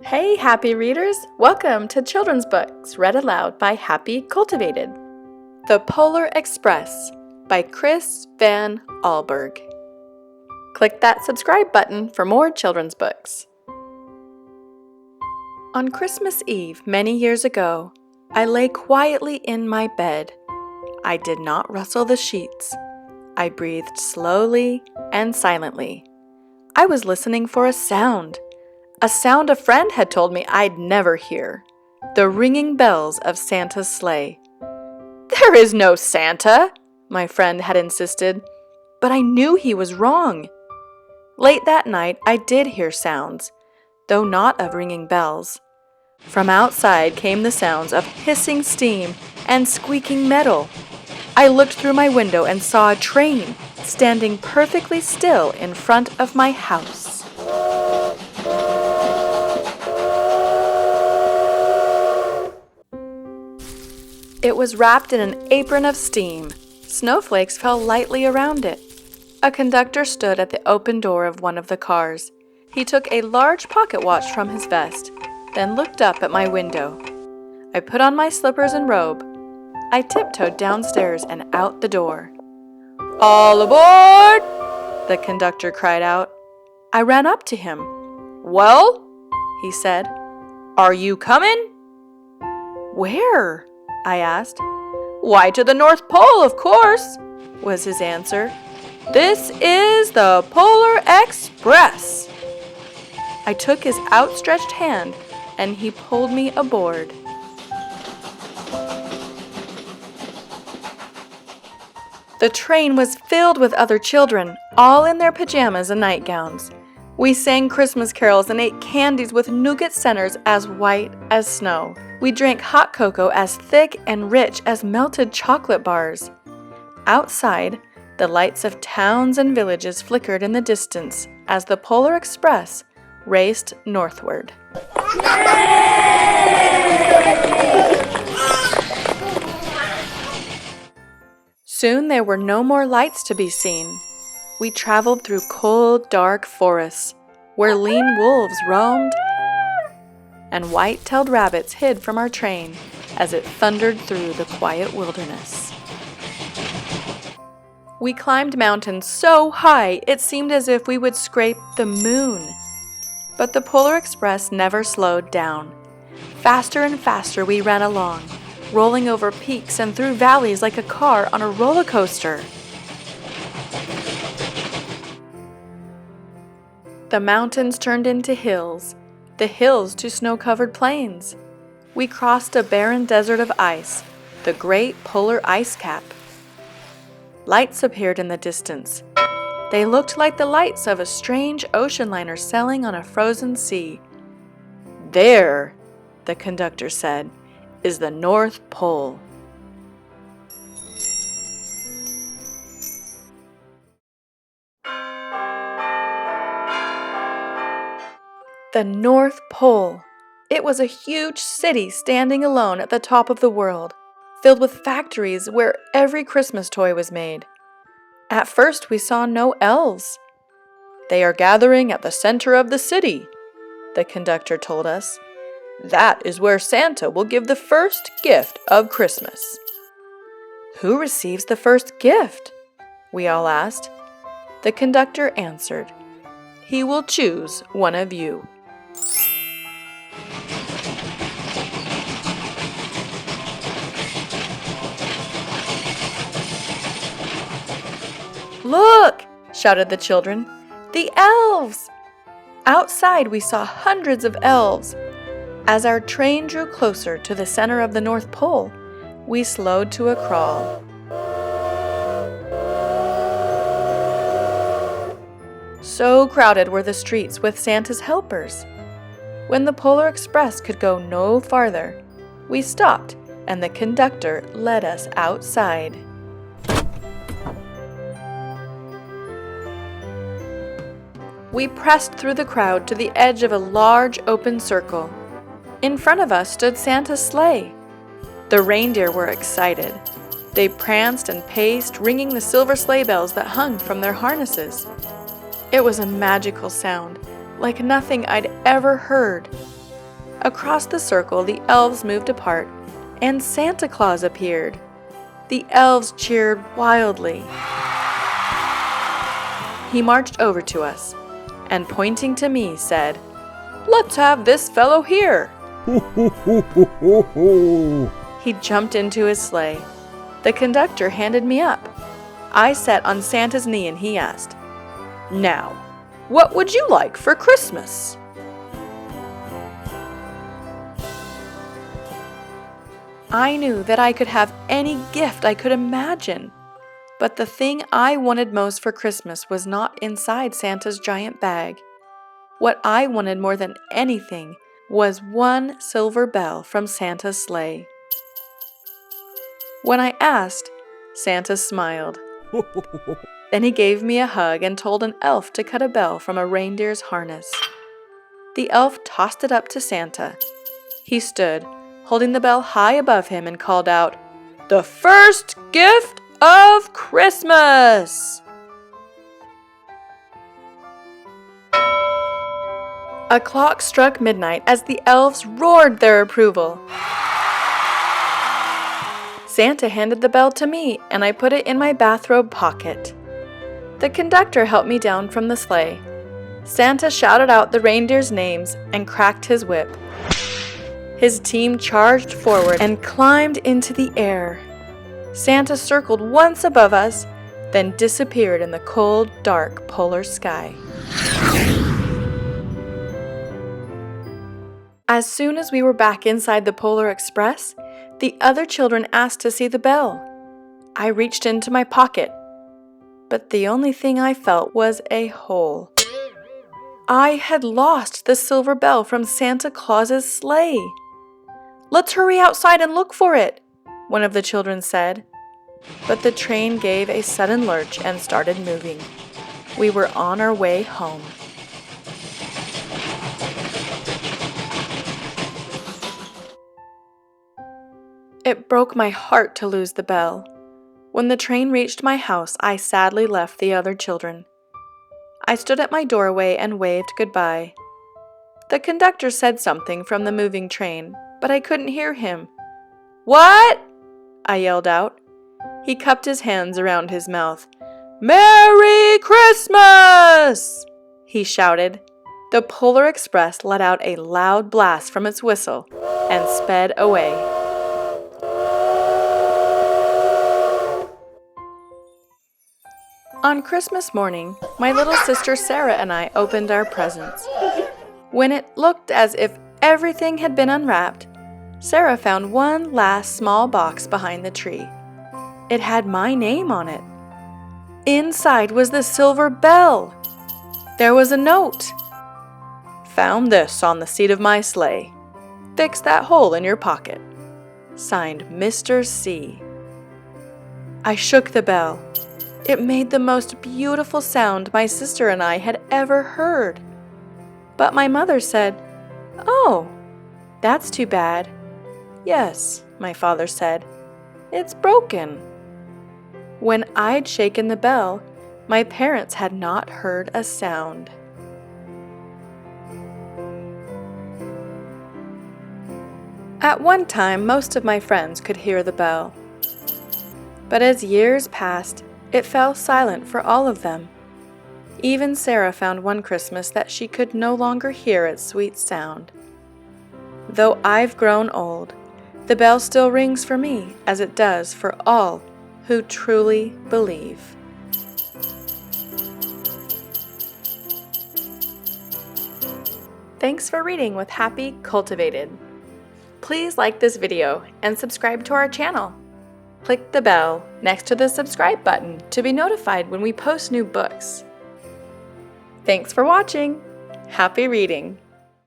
Hey, happy readers! Welcome to Children's Books read aloud by Happy Cultivated. The Polar Express by Chris Van Allsburg. Click that subscribe button for more children's books. On Christmas Eve many years ago, I lay quietly in my bed. I did not rustle the sheets. I breathed slowly and silently. I was listening for a sound a friend had told me I'd never hear. The ringing bells of Santa's sleigh. "There is no Santa," my friend had insisted, but I knew he was wrong. Late that night, I did hear sounds, though not of ringing bells. From outside came the sounds of hissing steam and squeaking metal. I looked through my window and saw a train standing perfectly still in front of my house. It was wrapped in an apron of steam. Snowflakes fell lightly around it. A conductor stood at the open door of one of the cars. He took a large pocket watch from his vest, then looked up at my window. I put on my slippers and robe. I tiptoed downstairs and out the door. "All aboard!" the conductor cried out. I ran up to him. "Well," he said, "are you coming?" "Where?" I asked. "Why, to the North Pole, of course," was his answer. "This is the Polar Express." I took his outstretched hand, and he pulled me aboard. The train was filled with other children, all in their pajamas and nightgowns. We sang Christmas carols and ate candies with nougat centers as white as snow. We drank hot cocoa as thick and rich as melted chocolate bars. Outside, the lights of towns and villages flickered in the distance as the Polar Express raced northward. Soon there were no more lights to be seen. We traveled through cold, dark forests, where lean wolves roamed and white-tailed rabbits hid from our train as it thundered through the quiet wilderness. We climbed mountains so high it seemed as if we would scrape the moon. But the Polar Express never slowed down. Faster and faster we ran along, rolling over peaks and through valleys like a car on a roller coaster. The mountains turned into hills, the hills to snow-covered plains. We crossed a barren desert of ice, the great polar ice cap. Lights appeared in the distance. They looked like the lights of a strange ocean liner sailing on a frozen sea. "There," the conductor said, "is the North Pole." The North Pole. It was a huge city standing alone at the top of the world, filled with factories where every Christmas toy was made. At first we saw no elves. "They are gathering at the center of the city," the conductor told us. "That is where Santa will give the first gift of Christmas." "Who receives the first gift?" we all asked. The conductor answered, "He will choose one of you." "Look!" shouted the children. "The elves!" Outside we saw hundreds of elves. As our train drew closer to the center of the North Pole, we slowed to a crawl. So crowded were the streets with Santa's helpers. When the Polar Express could go no farther, we stopped and the conductor led us outside. We pressed through the crowd to the edge of a large open circle. In front of us stood Santa's sleigh. The reindeer were excited. They pranced and paced, ringing the silver sleigh bells that hung from their harnesses. It was a magical sound, like nothing I'd ever heard. Across the circle, the elves moved apart, and Santa Claus appeared. The elves cheered wildly. He marched over to us, and pointing to me, said, "Let's have this fellow here." He jumped into his sleigh. The conductor handed me up. I sat on Santa's knee and he asked, "Now, what would you like for Christmas?" I knew that I could have any gift I could imagine, but the thing I wanted most for Christmas was not inside Santa's giant bag. What I wanted more than anything was one silver bell from Santa's sleigh. When I asked, Santa smiled. Then he gave me a hug and told an elf to cut a bell from a reindeer's harness. The elf tossed it up to Santa. He stood, holding the bell high above him, and called out, "The first gift of Christmas!" A clock struck midnight as the elves roared their approval. Santa handed the bell to me, and I put it in my bathrobe pocket. The conductor helped me down from the sleigh. Santa shouted out the reindeers' names and cracked his whip. His team charged forward and climbed into the air. Santa circled once above us, then disappeared in the cold, dark polar sky. As soon as we were back inside the Polar Express, the other children asked to see the bell. I reached into my pocket, but the only thing I felt was a hole. I had lost the silver bell from Santa Claus's sleigh. "Let's hurry outside and look for it," one of the children said. But the train gave a sudden lurch and started moving. We were on our way home. It broke my heart to lose the bell. When the train reached my house, I sadly left the other children. I stood at my doorway and waved goodbye. The conductor said something from the moving train, but I couldn't hear him. "What?" I yelled out. He cupped his hands around his mouth. "Merry Christmas!" he shouted. The Polar Express let out a loud blast from its whistle and sped away. On Christmas morning, my little sister Sarah and I opened our presents. When it looked as if everything had been unwrapped, Sarah found one last small box behind the tree. It had my name on it. Inside was the silver bell. There was a note. "Found this on the seat of my sleigh. Fix that hole in your pocket. Signed, Mr. C." I shook the bell. It made the most beautiful sound my sister and I had ever heard. But my mother said, "Oh, that's too bad." "Yes," my father said, "it's broken." When I'd shaken the bell, my parents had not heard a sound. At one time, most of my friends could hear the bell. But as years passed, it fell silent for all of them. Even Sarah found one Christmas that she could no longer hear its sweet sound. Though I've grown old, the bell still rings for me as it does for all who truly believe. Thanks for reading with Happy Cultivated. Please like this video and subscribe to our channel. Click the bell next to the subscribe button to be notified when we post new books. Thanks for watching. Happy reading!